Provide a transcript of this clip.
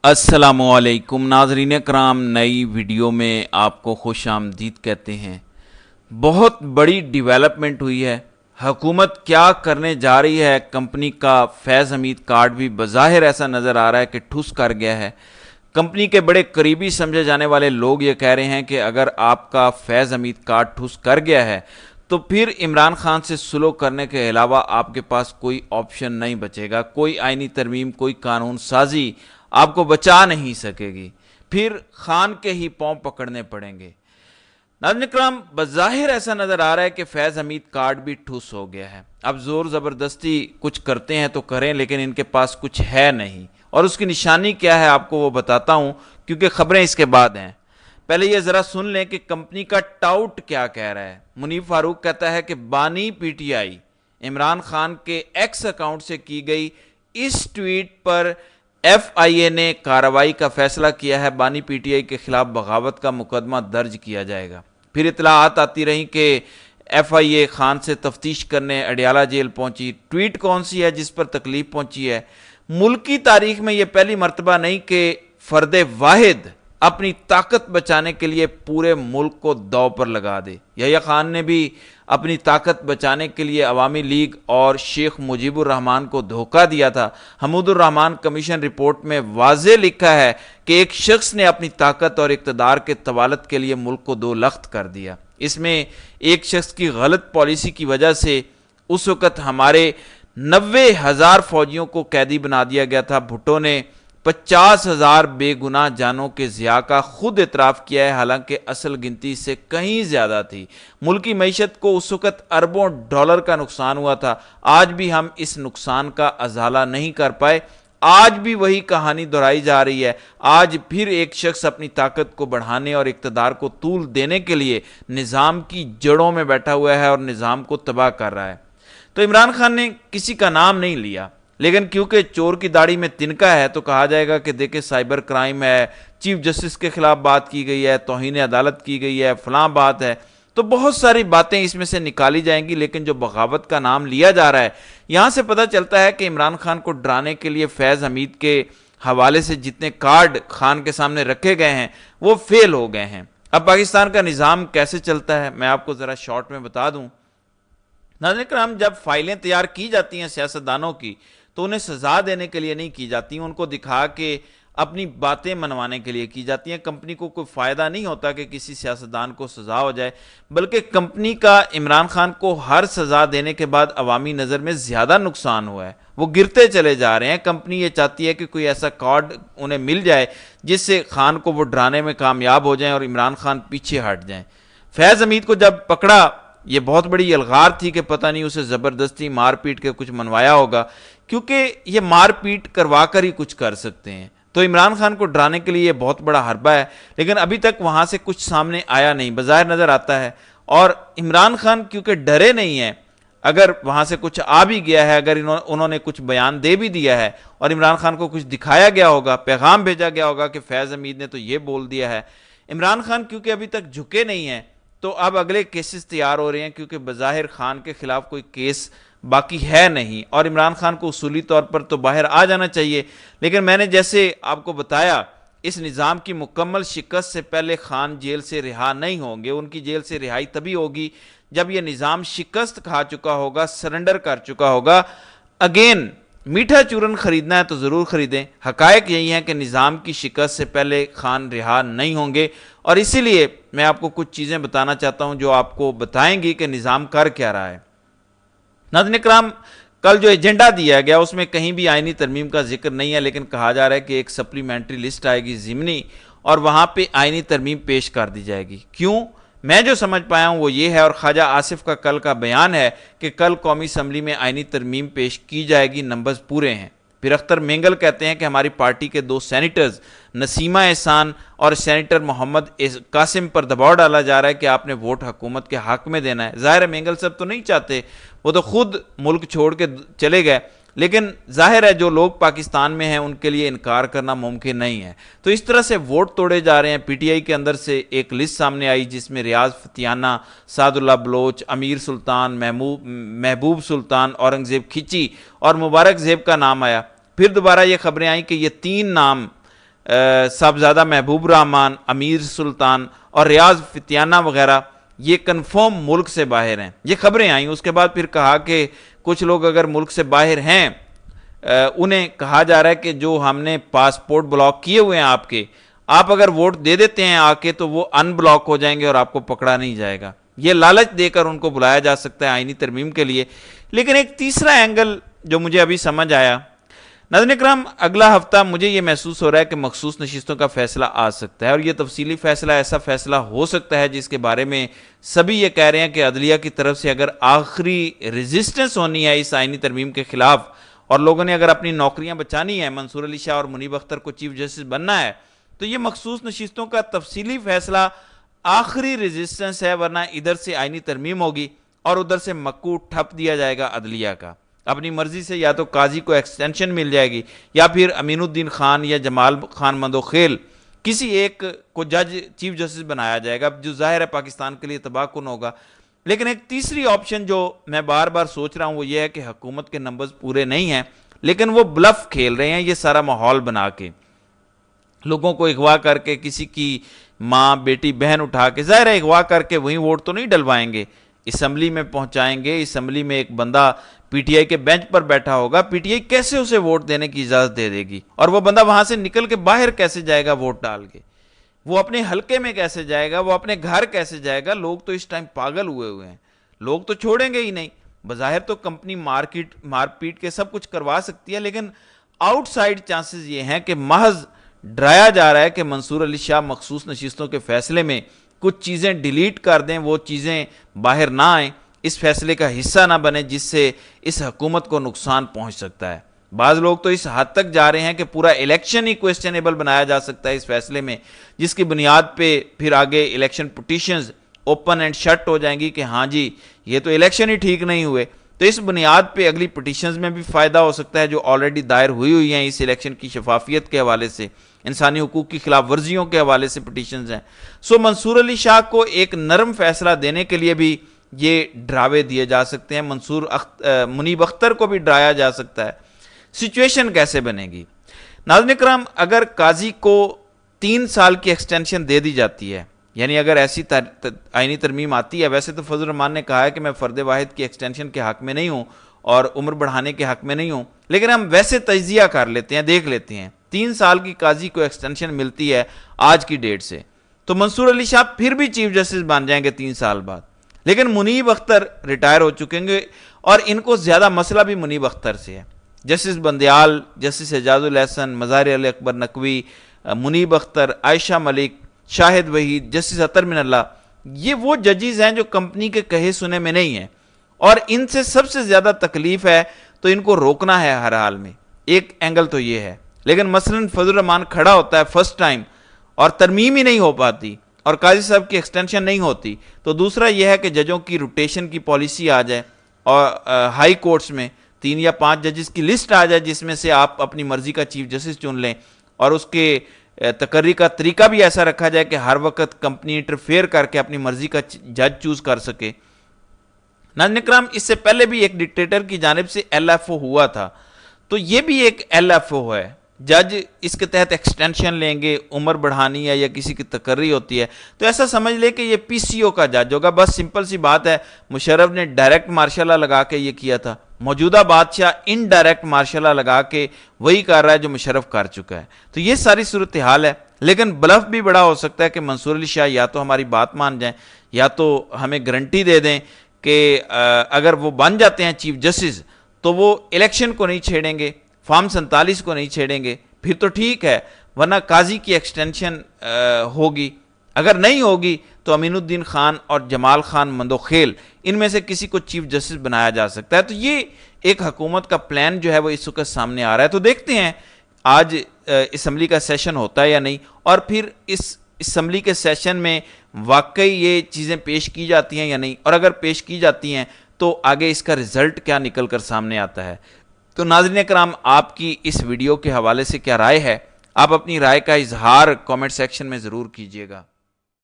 अस्सलामुअलैकुम नाज़रीन कराम, नई वीडियो में आपको खुश आमदीद कहते हैं। बहुत बड़ी डेवलपमेंट हुई है। हुकूमत क्या करने जा रही है, कंपनी का फैज़ हमीद कार्ड भी बज़ाहिर ऐसा नज़र आ रहा है कि ठुस कर गया है। कंपनी के बड़े करीबी समझे जाने वाले लोग ये कह रहे हैं कि अगर आपका फैज़ हमीद कार्ड ठुस कर गया है तो फिर इमरान खान से सुलह करने के अलावा आपके पास कोई ऑप्शन नहीं बचेगा। कोई आईनी तरमीम, कोई कानून साजी आपको बचा नहीं सकेगी। फिर खान के ही पांव पकड़ने पड़ेंगे। नाज़रीन इकराम, बज़ाहिर ऐसा नज़र आ रहा है कि फैज़ हमीद कार्ड भी ठुस हो गया है। अब ज़ोर ज़बरदस्ती कुछ करते हैं तो करें, लेकिन इनके पास कुछ है नहीं। और उसकी निशानी क्या है आपको वो बताता हूँ, क्योंकि खबरें इसके बाद हैं। पहले ये ज़रा सुन लें कि कंपनी का टाउट क्या कह रहा है। मुनीफ फारूक कहता है कि बानी पीटीआई इमरान खान के एक्स अकाउंट से की गई इस ट्वीट पर एफआईए ने कार्रवाई का फैसला किया है। बानी पीटीआई के खिलाफ बगावत का मुकदमा दर्ज किया जाएगा। फिर इतलाआत आती रही कि एफआईए खान से तफ्तीश करने अडियाला जेल पहुंची। ट्वीट कौन सी है जिस पर तकलीफ पहुंची है? मुल्क की तारीख में यह पहली मर्तबा नहीं कि फर्द वाहिद अपनी ताकत बचाने के लिए पूरे मुल्क को दांव पर लगा दे। यहया खान ने भी अपनी ताकत बचाने के लिए अवामी लीग और शेख मुजीबुर रहमान को धोखा दिया था। हमूदुर रहमान कमीशन रिपोर्ट में वाज़े लिखा है कि एक शख्स ने अपनी ताकत और इक़्तिदार के तवालत के लिए मुल्क को दो लख्त कर दिया। इसमें एक शख्स की गलत पॉलिसी की वजह से उस वक़्त हमारे 90,000 फौजियों को कैदी बना दिया गया था। भुट्टो ने 50,000 बेगुनाह जानों के ज़िया का खुद इतराफ़ किया है, हालांकि असल गिनती से कहीं ज़्यादा थी। मुल्की मईशत को उस वक़्त अरबों डॉलर का नुकसान हुआ था। आज भी हम इस नुकसान का अजाला नहीं कर पाए। आज भी वही कहानी दोहराई जा रही है। आज फिर एक शख्स अपनी ताकत को बढ़ाने और इक़्तिदार को तूल देने के लिए निज़ाम की जड़ों में बैठा हुआ है और निज़ाम को तबाह कर रहा है। तो इमरान खान ने किसी का नाम नहीं लिया, लेकिन क्योंकि चोर की दाढ़ी में तिनका है तो कहा जाएगा कि देखे साइबर क्राइम है, चीफ जस्टिस के खिलाफ बात की गई है, तौहीन अदालत की गई है, फलां बात है। तो बहुत सारी बातें इसमें से निकाली जाएंगी, लेकिन जो बगावत का नाम लिया जा रहा है, यहां से पता चलता है कि इमरान खान को डराने के लिए फैज़ हमीद के हवाले से जितने कार्ड खान के सामने रखे गए हैं वो फेल हो गए हैं। अब पाकिस्तान का निज़ाम कैसे चलता है मैं आपको ज़रा शॉर्ट में बता दूं। नाज़रीन किराम, जब फाइलें तैयार की जाती हैं सियासतदानों की तो उन्हें सजा देने के लिए नहीं की जाती, उनको दिखा के अपनी बातें मनवाने के लिए की जाती हैं। कंपनी को कोई फ़ायदा नहीं होता कि किसी सियासतदान को सज़ा हो जाए, बल्कि कंपनी का इमरान खान को हर सज़ा देने के बाद अवामी नज़र में ज़्यादा नुकसान हुआ है, वो गिरते चले जा रहे हैं। कंपनी ये चाहती है कि कोई ऐसा कार्ड उन्हें मिल जाए जिससे खान को वो डराने में कामयाब हो जाएं और इमरान खान पीछे हट जाएं। फैज़ हमीद को जब पकड़ा, ये बहुत बड़ी अलगार थी कि पता नहीं उसे ज़बरदस्ती मार पीट के कुछ मनवाया होगा, क्योंकि ये मार पीट करवा कर ही कुछ कर सकते हैं। तो इमरान खान को डराने के लिए ये बहुत बड़ा हरबा है, लेकिन अभी तक वहां से कुछ सामने आया नहीं। बज़ाहिर नज़र आता है, और इमरान खान क्योंकि डरे नहीं है, अगर वहां से कुछ आ भी गया है, अगर उन्होंने कुछ बयान दे भी दिया है और इमरान खान को कुछ दिखाया गया होगा, पैगाम भेजा गया होगा कि फैज़ हमीद ने तो ये बोल दिया है, इमरान खान क्योंकि अभी तक झुके नहीं हैं तो अब अगले केसेस तैयार हो रहे हैं, क्योंकि बज़ाहिर खान के खिलाफ कोई केस बाकी है नहीं और इमरान खान को उसूली तौर पर तो बाहर आ जाना चाहिए। लेकिन मैंने जैसे आपको बताया, इस निज़ाम की मुकम्मल शिकस्त से पहले खान जेल से रिहा नहीं होंगे। उनकी जेल से रिहाई तभी होगी जब यह निज़ाम शिकस्त खा चुका होगा, सरेंडर कर चुका होगा। अगेन, मीठा चूरन खरीदना है तो ज़रूर खरीदें। हकायक यही है कि निज़ाम की शिकस्त से पहले खान रिहा नहीं होंगे, और इसीलिए मैं आपको कुछ चीज़ें बताना चाहता हूं जो आपको बताएंगी कि निज़ाम कर क्या रहा है। नाज़रीन इकराम, कल जो एजेंडा दिया गया उसमें कहीं भी आईनी तरमीम का जिक्र नहीं है, लेकिन कहा जा रहा है कि एक सप्लीमेंट्री लिस्ट आएगी ज़िमनी और वहाँ पे आईनी तरमीम पेश कर दी जाएगी। क्यों? मैं जो समझ पाया हूँ वो ये है, और ख्वाजा आसिफ का कल का बयान है कि कल कौमी असम्बली में आईनी तरमीम पेश की जाएगी, नंबर्स पूरे हैं। फिर अख्तर मेंगल कहते हैं कि हमारी पार्टी के 2 सेनेटर्स नसीमा एहसान और सेनेटर मोहम्मद कासिम पर दबाव डाला जा रहा है कि आपने वोट हुकूमत के हक में देना है। ज़ाहिर है मेंगल सब तो नहीं चाहते, वो तो खुद मुल्क छोड़ के चले गए, लेकिन जाहिर है जो लोग पाकिस्तान में हैं उनके लिए इनकार करना मुमकिन नहीं है। तो इस तरह से वोट तोड़े जा रहे हैं। पीटीआई के अंदर से एक लिस्ट सामने आई जिसमें रियाज फतियाना, सादुल्ला बलोच, अमीर सुल्तान, महबूब सुल्तान, औरंगजेब खिची और मुबारक जेब का नाम आया। फिर दोबारा ये खबरें आई कि ये 3 नाम صاحبزادہ محبوب الرحمان، امیر سلطان اور ریاض فتیانہ وغیرہ یہ کنفرم ملک سے باہر ہیں. یہ خبریں آئیں. اس کے بعد پھر کہا کہ کچھ لوگ اگر ملک سے باہر ہیں انہیں کہا جا رہا ہے کہ جو ہم نے پاسپورٹ بلاک کیے ہوئے ہیں آپ اگر ووٹ دے دیتے ہیں آ کے تو وہ ان بلاک ہو جائیں گے اور آپ کو پکڑا نہیں جائے گا. یہ لالچ دے کر ان کو بلایا جا سکتا ہے آئینی ترمیم کے لیے. لیکن ایک تیسرا اینگل جو مجھے ابھی سمجھ آیا، ناظرین اکرام، اگلا ہفتہ مجھے یہ محسوس ہو رہا ہے کہ مخصوص نشستوں کا فیصلہ آ سکتا ہے، اور یہ تفصیلی فیصلہ ایسا فیصلہ ہو سکتا ہے جس کے بارے میں سبھی یہ کہہ رہے ہیں کہ عدلیہ کی طرف سے اگر آخری ریزسٹنس ہونی ہے اس آئینی ترمیم کے خلاف اور لوگوں نے اگر اپنی نوکریاں بچانی ہیں، منصور علی شاہ اور منیب اختر کو چیف جسٹس بننا ہے، تو یہ مخصوص نشستوں کا تفصیلی فیصلہ آخری ریزسٹنس ہے، ورنہ ادھر سے آئینی ترمیم ہوگی اور ادھر سے مکو ٹھپ دیا جائے گا عدلیہ کا. اپنی مرضی سے یا تو قاضی کو ایکسٹینشن مل جائے گی یا پھر امین الدین خان یا جمال خان مندوخیل کسی ایک کو جج چیف جسٹس بنایا جائے گا، جو ظاہر ہے پاکستان کے لیے تباہ کن ہوگا. لیکن ایک تیسری آپشن جو میں بار بار سوچ رہا ہوں وہ یہ ہے کہ حکومت کے نمبرز پورے نہیں ہیں لیکن وہ بلف کھیل رہے ہیں، یہ سارا ماحول بنا کے لوگوں کو اغوا کر کے، کسی کی ماں بیٹی بہن اٹھا کے، ظاہر ہے اغوا کر کے وہیں ووٹ تو نہیں ڈلوائیں گے، اسمبلی میں پہنچائیں گے. اسمبلی میں ایک بندہ پی ٹی آئی کے بینچ پر بیٹھا ہوگا، پی ٹی آئی کیسے اسے ووٹ دینے کی اجازت دے دے گی؟ اور وہ بندہ وہاں سے نکل کے باہر کیسے جائے گا ووٹ ڈال کے؟ وہ اپنے حلقے میں کیسے جائے گا؟ وہ اپنے گھر کیسے جائے گا؟ لوگ تو اس ٹائم پاگل ہوئے ہیں، لوگ تو چھوڑیں گے ہی نہیں. بظاہر تو کمپنی مار پیٹ کے سب کچھ کروا سکتی ہے، لیکن آؤٹ سائڈ چانسز یہ ہیں کہ محض ڈرایا جا رہا ہے کہ منصور علی شاہ مخصوص نشستوں کے فیصلے میں کچھ چیزیں ڈیلیٹ کر دیں، وہ چیزیں باہر نہ آئیں، اس فیصلے کا حصہ نہ بنے جس سے اس حکومت کو نقصان پہنچ سکتا ہے. بعض لوگ تو اس حد تک جا رہے ہیں کہ پورا الیکشن ہی کویسچنیبل بنایا جا سکتا ہے اس فیصلے میں، جس کی بنیاد پہ پھر آگے election petitions open and shut ہو جائیں گی کہ ہاں جی یہ تو الیکشن ہی ٹھیک نہیں ہوئے. تو اس بنیاد پہ اگلی پٹیشنز میں بھی فائدہ ہو سکتا ہے جو آلریڈی دائر ہوئی ہیں اس الیکشن کی شفافیت کے حوالے سے، انسانی حقوق کی خلاف ورزیوں کے حوالے سے پٹیشنز ہیں. منصور علی شاہ کو ایک نرم فیصلہ دینے کے لیے بھی یہ ڈراوے دیے جا سکتے ہیں، منیب اختر کو بھی ڈرایا جا سکتا ہے. سچویشن کیسے بنے گی؟ ناظرین کرام، اگر قاضی کو 3 سال کی ایکسٹینشن دے دی جاتی ہے، یعنی اگر ایسی آئینی ترمیم آتی ہے، ویسے تو فضل الرحمان نے کہا ہے کہ میں فرد واحد کی ایکسٹینشن کے حق میں نہیں ہوں اور عمر بڑھانے کے حق میں نہیں ہوں، لیکن ہم ویسے تجزیہ کر لیتے ہیں، دیکھ لیتے ہیں 3 سال کی قاضی کو ایکسٹینشن ملتی ہے آج کی ڈیٹ سے، تو منصور علی شاہ پھر بھی چیف جسٹس بن جائیں گے 3 سال بعد. لیکن منیب اختر ریٹائر ہو چکیں گے اور ان کو زیادہ مسئلہ بھی منیب اختر سے ہے. جسٹس بندیال، جسٹس اعجاز الاحسن، مظاہر علی اکبر نقوی، منیب اختر، عائشہ ملک، شاہد وحید، جسٹس اطہر من اللہ، یہ وہ ججز ہیں جو کمپنی کے کہے سنے میں نہیں ہیں اور ان سے سب سے زیادہ تکلیف ہے تو ان کو روکنا ہے ہر حال میں. ایک اینگل تو یہ ہے. لیکن مثلا فضل الرحمان کھڑا ہوتا ہے فرسٹ ٹائم اور ترمیم ہی نہیں ہو پاتی اور قاضی صاحب کی ایکسٹینشن نہیں ہوتی، تو دوسرا یہ ہے کہ ججوں کی روٹیشن کی پالیسی آ جائے اور ہائی کورٹس میں 3 یا 5 ججز کی لسٹ آ جائے جس میں سے آپ اپنی مرضی کا چیف جسٹس چن لیں اور اس کے تقرری کا طریقہ بھی ایسا رکھا جائے کہ ہر وقت کمپنی انٹرفیئر کر کے اپنی مرضی کا جج چوز کر سکے. ناظرین اکرام، اس سے پہلے بھی ایک ڈکٹیٹر کی جانب سے ایل ایف او ہوا تھا، تو یہ بھی ایک ایل ایف او ہے. جج اس کے تحت ایکسٹینشن لیں گے، عمر بڑھانی ہے یا کسی کی تقرری ہوتی ہے تو ایسا سمجھ لے کہ یہ پی سی او کا جج ہوگا. بس سمپل سی بات ہے، مشرف نے ڈائریکٹ مارشل لا لگا کے یہ کیا تھا، موجودہ بادشاہ ان ڈائریکٹ مارشل لا لگا کے وہی کر رہا ہے جو مشرف کر چکا ہے. تو یہ ساری صورتحال ہے. لیکن بلف بھی بڑا ہو سکتا ہے کہ منصور علی شاہ یا تو ہماری بات مان جائیں یا تو ہمیں گارنٹی دے دیں کہ اگر وہ بن جاتے ہیں چیف جسٹس تو وہ الیکشن کو نہیں چھیڑیں گے، فارم 47 کو نہیں چھیڑیں گے، پھر تو ٹھیک ہے، ورنہ قاضی کی ایکسٹینشن ہوگی. اگر نہیں ہوگی تو امین الدین خان اور جمال خان مندوخیل ان میں سے کسی کو چیف جسٹس بنایا جا سکتا ہے. تو یہ ایک حکومت کا پلان جو ہے وہ اس وقت سامنے آ رہا ہے. تو دیکھتے ہیں آج اسمبلی کا سیشن ہوتا ہے یا نہیں، اور پھر اس اسمبلی کے سیشن میں واقعی یہ چیزیں پیش کی جاتی ہیں یا نہیں، اور اگر پیش کی جاتی ہیں تو آگے اس کا رزلٹ کیا نکل کر سامنے آتا ہے. تو ناظرین اکرام، آپ کی اس ویڈیو کے حوالے سے کیا رائے ہے؟ آپ اپنی رائے کا اظہار کامنٹ سیکشن میں ضرور کیجیے گا.